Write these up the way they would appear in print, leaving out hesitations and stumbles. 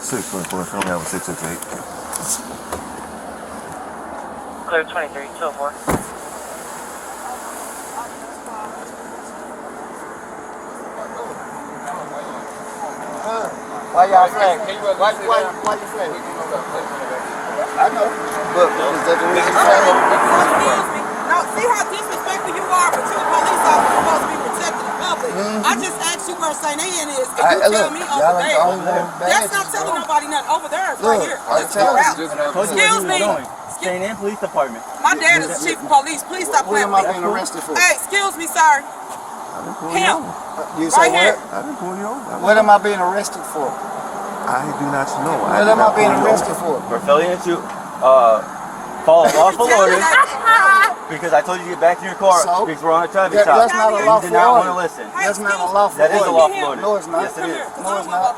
624, show me have a 668. Clear 23, 204. Why y'all flag? Why you flag? I know. But is that the reason for it? No, see how disrespectful you are, but you're a police officer supposed to be protecting the public. I just asked you where St. Ann is, and you tell me over there. That's not telling nobody nothing. Over there, it's right here. Let's go out. Excuse me. St. Ann Police Department. My dad is the chief of police. Please stop What playing am I with being me. arrested for? Hey, excuse me, sir. Him. You say Right here. what? I didn't pull you over. What am I being arrested for? I do not know. What am I being arrested for? For failing to follow lawful orders. Because I told you to get back to your car So? because we're on a traffic stop. That's not a You lawful did not want to order. listen. That's not a lawful That is a order. lawful order. No, it's not. Yes, it is. No, it's not.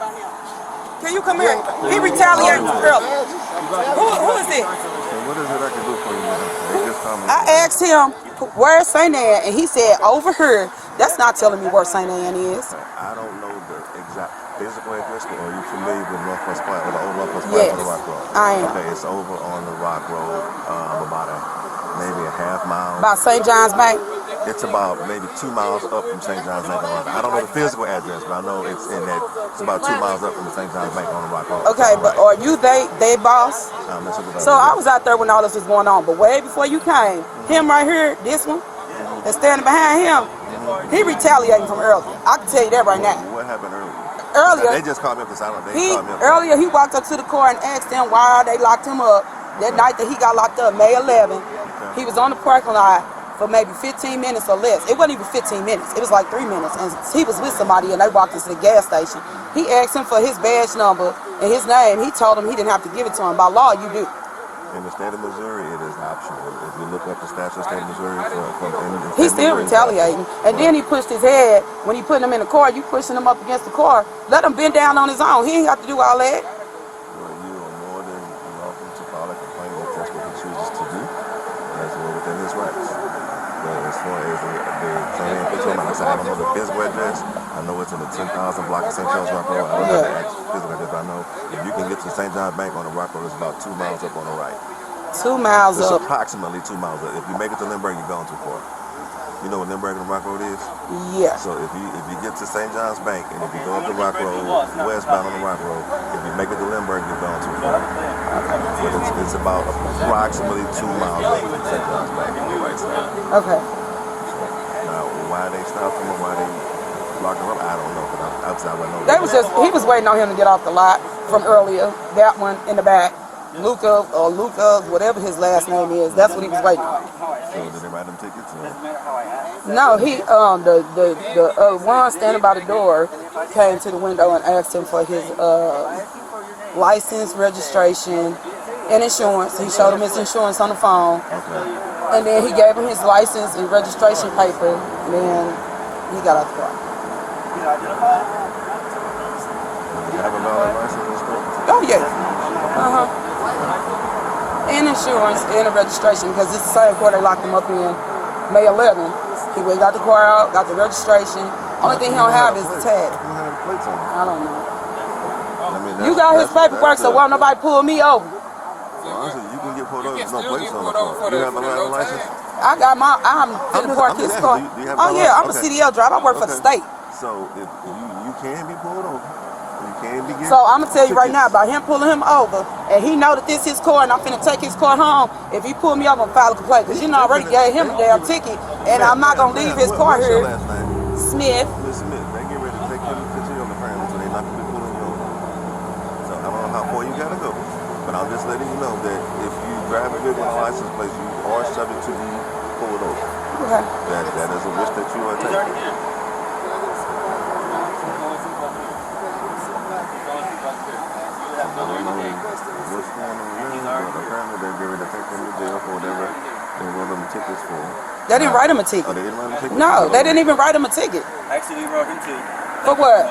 Can you come here? He retaliated from earlier. Who is it? So what is it I can do for you, man? They just told me. I asked him, where's St. Ann? And he said, over here. That's not telling me where St. Ann is. I don't know the exact physical address, but are you familiar with Northwest Plaza, or the old Northwest Plaza Yes, on the Rock Road? I am. Okay, it's over on the Rock Road, about maybe a half mile. By St. John's Bank? It's about maybe 2 miles up from St. John's Bank on the Rock Road. I don't know the physical address, but I know it's in that. It's about 2 miles up from the St. John's Bank on the Rock Road. Okay, but are you they boss? So I was out there when all this was going on, but way before you came, him right here, this one, that's standing behind him, he retaliating from earlier. I can tell you that right now. What happened earlier? Earlier, They just called me up because I don't. earlier he walked up to the car and asked them why they locked him up. That night that he got locked up, May 11, he was on the parking lot for maybe 15 minutes or less. It wasn't even 15 minutes. It was like 3 minutes. And he was with somebody and they walked into the gas station. He asked him for his badge number and his name. He told him he didn't have to give it to him. By law, you do. In the state of Missouri, it is optional. If you look up the statute of the state of Missouri, He's still retaliating. And then he pushed his head. When he put him in the car, you pushing him up against the car. Let him bend down on his own. He ain't have to do all that. Well, you are more than welcome to file a complaint if that's what he chooses to do. That's well within his rights. But as far as the St. Ann Patrolman, like I said, I don't know the physical address. I know it's in the 10,000 block of St. Charles Rock Road. I don't know the actual physical address, but I know if you can get to St. John's Bank on the Rock Road, it's about 2 miles up on the right. 2 miles It's up. approximately 2 miles up. If you make it to Lindbergh, you're going too far. You know what Lindbergh and the Rock Road is? Yeah. So if you get to St. John's Bank and if you go up the Rock Road, westbound on the Rock Road, if you make it to Lindbergh, you're going too far. But it's about approximately 2 miles up from St. John's Bank on the right side. Okay. Now, why they stopped him or why they locked him up, I don't know. But I wouldn't know. They was just, he was waiting on him to get off the lot from earlier. That one in the back. Luca, whatever his last name is, that's what he was waiting on. So did they write them tickets? Or? No, he, the one standing by the door came to the window and asked him for his license, registration, and insurance. He showed him his insurance on the phone. Okay. And then he gave him his license and registration paper, and then he got out the car. Did you have a valid license and stuff? Oh, yeah. And insurance and a registration, because it's the same car they locked him up in May 11. He went, got the car out, got the registration. Only thing he don't have is the tag. You don't have the plates on it. I don't know. I mean, You got his paperwork, so won't nobody pull me over. Honestly, you can get pulled over with no plates on the car. You have a license? I got my, I'm finna park his car. Oh yeah, I'm a CDL driver. I work for the state. So if you can be pulled over, you can be getting. So I'm gonna tell you right now about him pulling him over, and he know that this is his car, and I'm finna take his car home. If he pull me over, I'm file a complaint, because you know I already gave him a damn ticket, and I'm not gonna leave his car here. What's your last name? Smith. Miss Smith. They get ready to take him to jail apparently, so they're not gonna be pulling you over. So I don't know how far you gotta go, but I'm just letting you know that if you drive a vehicle with a license plate, you are subject to be pulled over. Okay. That is a risk that you are taking. I don't know what's going on there, but apparently they're going to take them to jail for whatever they wrote them tickets for. They didn't write him a ticket. Oh, they didn't write him a ticket? No, they didn't even write him a ticket. Actually, we wrote him too. For what?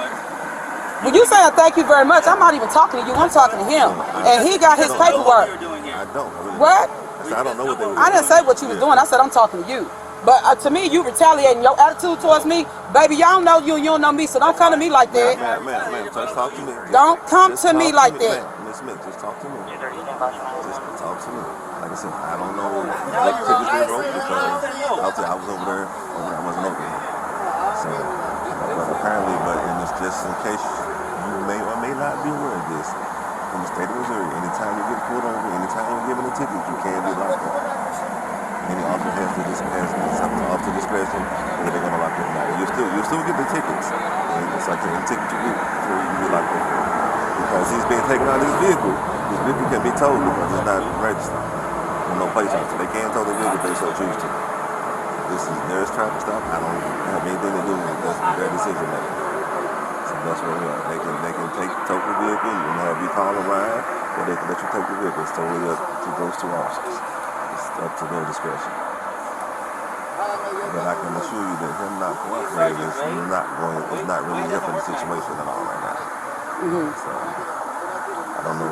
When you saying thank you very much, I'm not even talking to you. I'm talking to him, and he got his paperwork. I don't. I really What? don't. I don't know what they were doing. I didn't say what you was doing. I said I'm talking to you. But to me, you retaliating. Your attitude towards me, baby, y'all know you and you don't know me, so don't come to me like that. Man, just talk to me. Don't come to me like that. Miss Smith, just talk to me. 230, stand by. Just talk to me. Like I said, I don't know what tickets they wrote because I was over there, I wasn't open. So, but apparently, in this, just in case you may or may not be aware of this, in the state of Missouri, anytime you get pulled over, anytime you're given a ticket, you can't be locked up. Any officer has to discretion whether they're gonna lock you or not. You still get the tickets. It's like any ticket you get before you can be locked up. Because he's being taken out of his vehicle. His vehicle can be towed because it's not registered. With no place on it. So they can't tow the vehicle if they so choose to. This is their traffic stop. I don't have anything to do with it. That's their decision making. So that's where we are. They can tow the vehicle and have you call a ride, or they can let you take the vehicle. It's totally up to those two officers. It's up to their discretion. But I can assure you that him not cooperating is not really helping the situation at all right now. So I don't know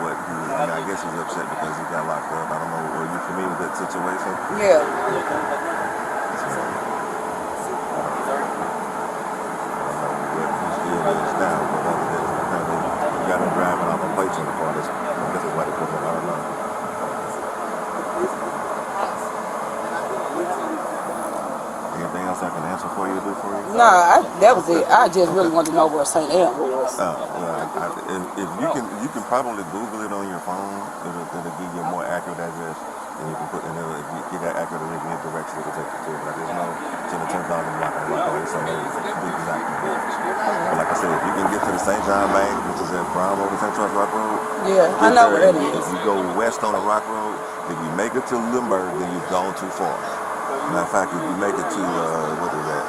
what I guess he's upset because he got locked up. I don't know. Are you familiar with that situation? Yeah. So, I don't know what his deal is now, but other than apparently he got him driving off a plate on the car. I guess that's why they put him. I don't know. Anything else I can answer for you to do for you? Nah, that was it. I just really wanted to know where St. Anne was. If you can probably Google it on your phone. It'll give you a more accurate address, and you can if you get that accurate, it'll give you directions to take you to. Like there's no 10,000 block on block away, so it's the exact address. But like I said, if you can get to the St. John Bank, which is at Brown Road, St. Charles Rock Road. Yeah, I know where that is. If you go west on the Rock Road, if you make it to Limburg, then you've gone too far. Matter of fact, if you make it to what is that?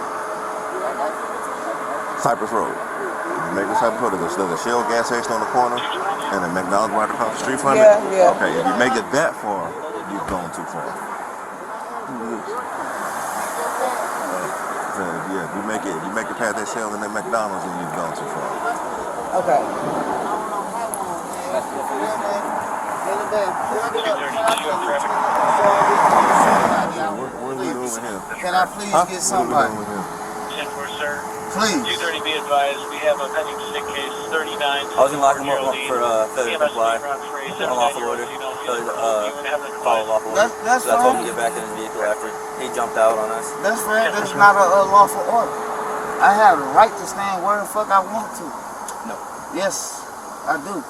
Cypress Road. You make it to Cypress Road, there's a Shell gas station on the corner and a McDonald's right across the street from it. Yeah. Okay, if you make it that far, you've gone too far. So, yeah, if you make it past that Shell and that McDonald's, then you've gone too far. Okay. What are we doing with him? Can I please get somebody? 10-4, sir. Please. 230, be advised, we have a pending stick case, 39. I was gonna lock him up for failure to comply. Unlawful order. Follow lawful order. That's So I told him fine. to get back in his vehicle after he jumped out on us. That's fine. That's not a lawful order. I have the right to stand where the fuck I want to. No. Yes, I do.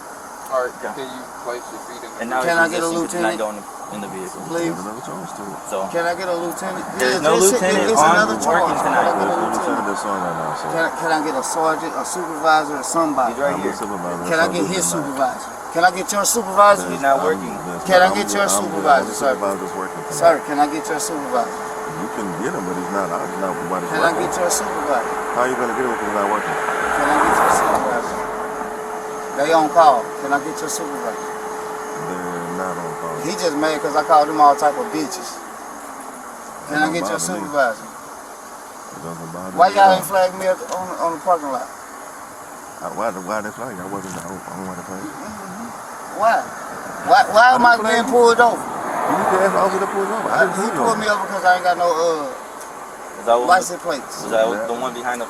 All right, can you place your feet in the And now Can I he's get a resisting because he's not lieutenant? going in the vehicle. Please. There's another charge to it. So Can I get a lieutenant? There's no it's lieutenant it's on another charge. working Can tonight. I get a There's lieutenant? that's on right now, so. Can I get a sergeant, a supervisor, or somebody? he's right I'm the here. supervisor. Can I get his supervisor? Can I get your supervisor? He's not working. Can I get your supervisor, sir? Supervisor's working tonight. Sir, can I get your supervisor? You can get him, but he's not out. He's not nobody's Can I working. get your supervisor? How are you going to get him if he's not working? Can I get your supervisor? They on call. Can I get your supervisor? They're not on call. He just mad because I called him all type of bitches. Can I Don't get your bother me. supervisor? It doesn't bother Why me y'all at ain't flag me on the parking lot? all. Why they flag? I don't want to play. Why? Why am I being pulled over? You can ask the officer to pull you over. I didn't He see you. pulled me over because I ain't got no Was that what, license plates. was that the one behind the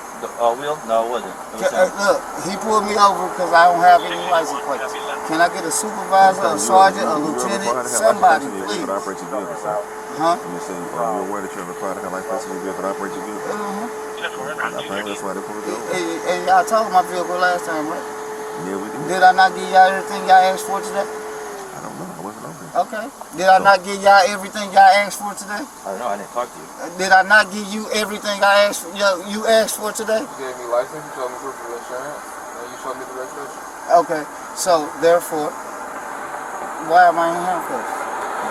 wheel? No, it wasn't. It was him. Look, he pulled me over because I don't have any license plates. Can I get a supervisor, a sergeant, a lieutenant, somebody, please? To operate your vehicle, sir. Huh? You say, are you aware that you're required to have license in your vehicle to operate your vehicle? Apparently that's why they pulled you over. And y'all told my vehicle last time, right? Yeah, we did. Did I not give y'all everything y'all asked for today? I don't know. I wasn't over there. Okay. Did I not give y'all everything y'all asked for today? I don't know. I didn't talk to you. Did I not give you everything I asked for, you asked for today? You gave me license, you showed me proof of insurance, and you showed me the registration. Okay. So therefore, why am I in handcuffs?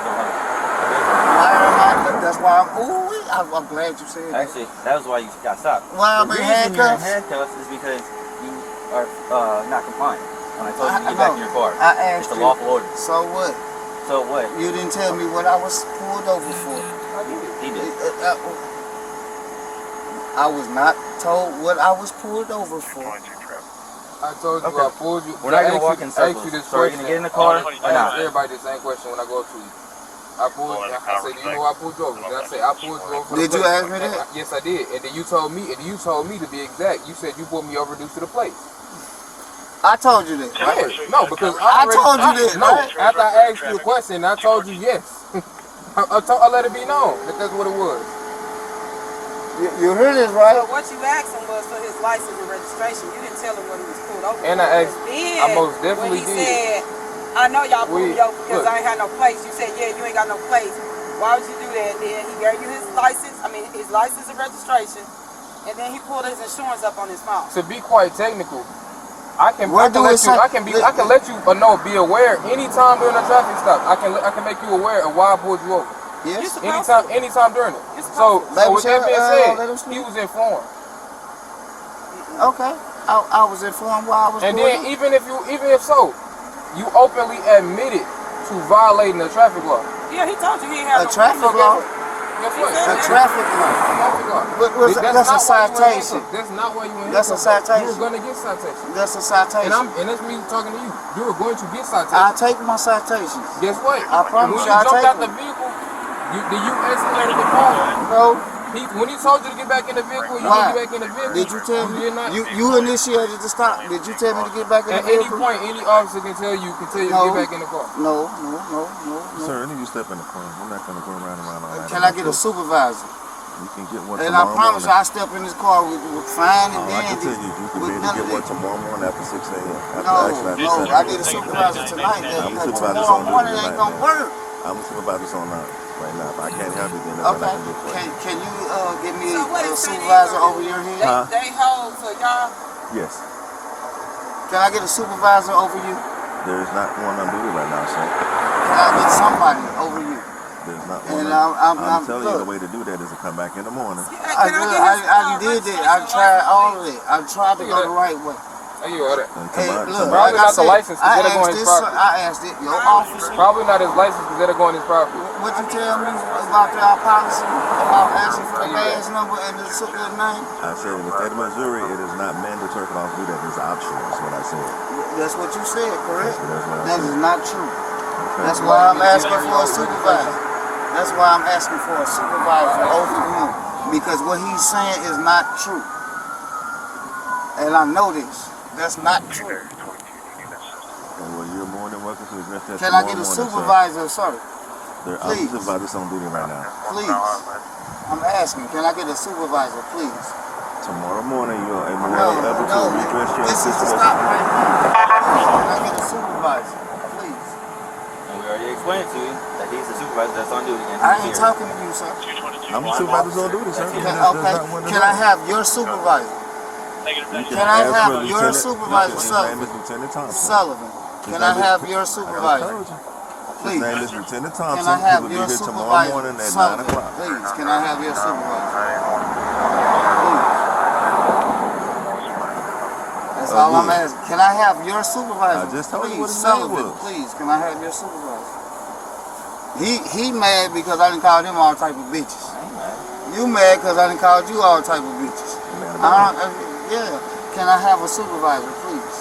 Why am I? That's why I'm glad you said that. Actually, that was why you got stopped. Why I'm The in reason you're in handcuffs? handcuffs is because you are not compliant. When I told you to I get back know. in your car. I It's asked a you. lawful order. So what? So what? You didn't tell me what I was pulled over for. He did. I was not told what I was pulled over for. I told you Okay. I pulled you. We're not I gonna asked walk you- in I asked circles. you this So are you gonna question. get in the car I or ask not? everybody the same question when I go up to you. I said, do you know why I pulled you over? Then I said, I pulled you over for Did the you plate. ask me that? Yes, I did. And then you told me to be exact. You said you pulled me over due to the plate. I told you that. Yeah. No, because I told you that, No, right? after I asked you the question, I told you yes. I let it be known that that's what it was. You heard this, right? So what you asked him was for his license and registration. You didn't tell him what he was pulled over. And for. I asked, Then, I most definitely when he did. said, I know y'all pulled me over because look. I ain't had no place. You said, yeah, you ain't got no place. Why would you do that? Then he gave you his license and registration, and then he pulled his insurance up on his phone. To be quite technical, I can Where let do it say- you know, be aware anytime during a traffic stop. I can make you aware of why I pulled you over. You Yes. supposed to. Anytime during it. You're So supposed Let him with that say- being let him said, speak. he was informed. Okay. I was informed why I was And doing then it. even if so, you openly admitted to violating the traffic law. Yeah, he told you he ain't had A no traffic place. law. Guess what? said A traffic law. Traffic law. That's a not why you in citation. handcuffs. That's not why you in That's a handcuffs. citation. You were gonna get citation. That's a citation. And that's me talking to you. You were going to get citation. I take my citations. Guess what? I promise when you, I jumped take out the them. vehicle, you escalated the car. No. When he told you to get back in the vehicle, you Why? didn't get back in the vehicle. Did you tell me? did not. You initiated the stop. Did you tell me to get back in the At any vehicle? point, any officer can tell you No. to get back in the car. No. Sir, I need you to step in the corner. I'm not going to go around all that. Can I get a supervisor? You can get one And I tomorrow promise you, morning. I step in this car with fine and All I can tell dandy. you, you can with be able none to of get one this. tomorrow morning after 6 a.m. No, I need a supervisor tonight. I'm a Because supervisor tomorrow on morning duty ain't tonight, gonna work. I'm a supervisor on right now. If I can't help you, then that's what I Okay. can do for you. Can you give me So what a is supervisor over your head? Huh? They hold for y'all. Yes. Can I get a supervisor over you? There is not one on duty right now, sir. Can I get somebody over you? There's not And one. I'm telling you, the look. way to do that is to come back in the morning. I did that. I tried all of it. I tried to go the right way. Hey, you all that. And Hey, come look, Probably like I not the said, license, 'cause I that'll go asked in his this. property. I asked it. Your officer. Probably not his license because that'll go on his property. What you tell me about our policy about asking for the badge number and the name? I said in the state of Missouri, it is not mandatory for us to do that. It's optional. That's what I said. That's what you said, correct? That's what I That said. is not true. Okay. That's why I'm asking for a supervisor. That's why I'm asking for a supervisor over him. Because what he's saying is not true. And I know this. That's not true. Okay, well, you're more than welcome to address that Can I tomorrow get a morning, supervisor, sir? sir. There are please? supervisors on duty right now. Please. I'm asking, can I get a supervisor, please? Tomorrow morning, you are more No, than able to no. redress your This is the situation. stop right now. Can I get a supervisor, please? And we already explained to you that he's the supervisor that's on duty. And I he's ain't here. talking to you, sir. I'm the supervisor on duty, sir. Okay. Can I have your supervisor? Can I have your supervisor, His Sullivan? name is Lieutenant Thompson. Sullivan. Can I have your I supervisor? told you. His Please. name is Lieutenant Can Thompson. I He have will be your here tomorrow supervisor? morning at 9 Sullivan. o'clock. Please, can I have your supervisor? That's all I'm Again. asking. Can I have your supervisor? I just told you Please, what his name Sullivan, was. please, can I have your supervisor? He mad because I done called him all type of bitches. You mad because I done called you all type of bitches. Yeah. Can I have a supervisor, please?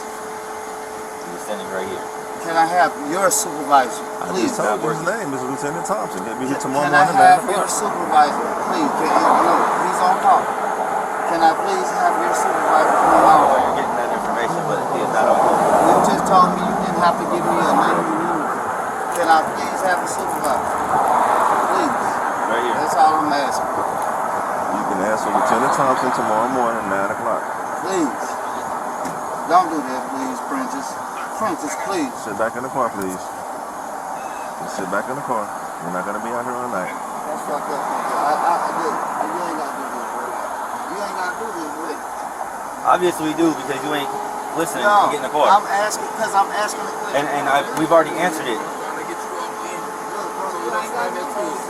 He's standing right here. Can I have your supervisor, I please? just told you his name is Lieutenant Thompson. He'll be here tomorrow Can I morning have at 9 your o'clock. supervisor, please? He's on call. Can I please have your supervisor come Well, out? you're getting that information, but he is not on call. You just told me you didn't have to give me a name and number. Can I please have a supervisor? Please. Right here. That's all I'm asking. You can ask for Lieutenant Thompson tomorrow morning at 9 o'clock. Please. Don't do that, please, Prentice. Prentice, please. Sit back in the car, please. Just sit back in the car. We're not going to be out here all night. That's fucked up. You ain't got to do this, bro. You ain't got to do this, bro. Obviously we do because you ain't listening No, to get in the car. I'm asking because I'm asking the question. And we've already answered it. Look, bro, you ain't got to do this.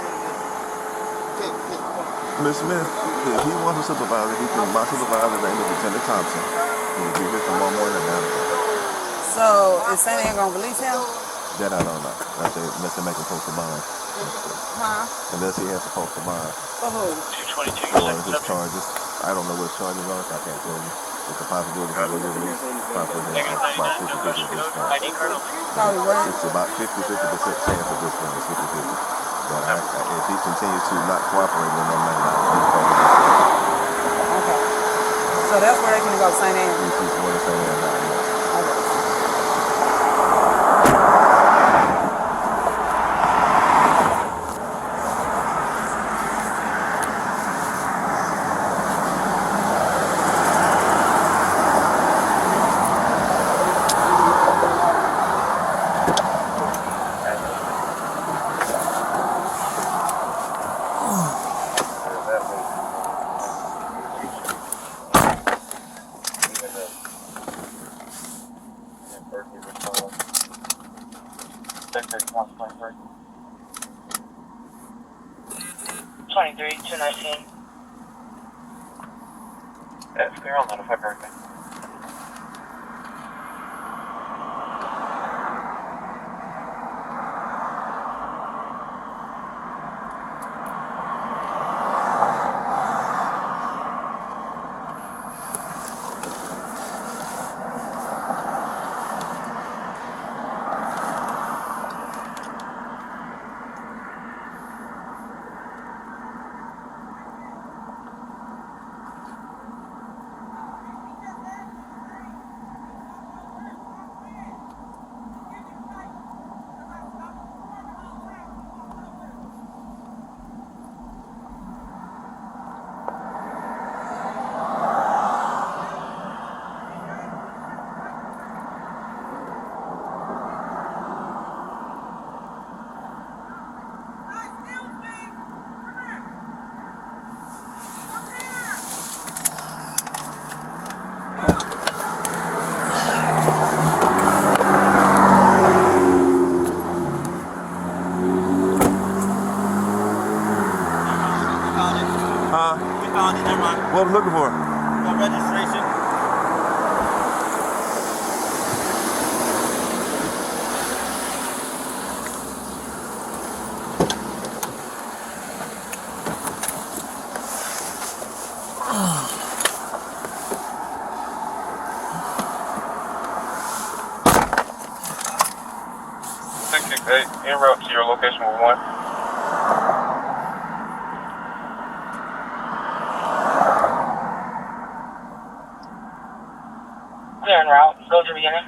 Ms. Smith, if he wants a supervisor, he can. My supervisor's name is Lieutenant Thompson. He'll be here tomorrow morning at 9 o'clock. So is San Diego gonna release him? That I don't know. Unless they make him post a bond. Huh? Unless he has to post a bond. For who? 222, Or his charges. I don't know what charges are, so I can't tell you. It's a possibility he will get released. Possibly about 50-50 at this point. ID card. Probably what? It's about 50-50% chance at this point. It's 50-50. But if he continues to not cooperate, then that might not be Okay. So that's where they can go, St. Anne. if he's going to say that or not. Okay. Sector 23, 219. That's clear on that if I heard me. What I'm looking for? Registration. En route to your location with 1. Clear en route. Go to beginning.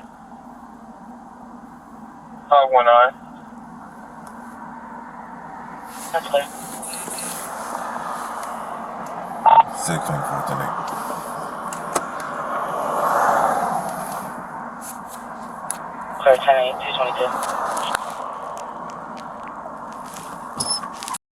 519. That's clear. 624 tonight. Clear 10-8, 222.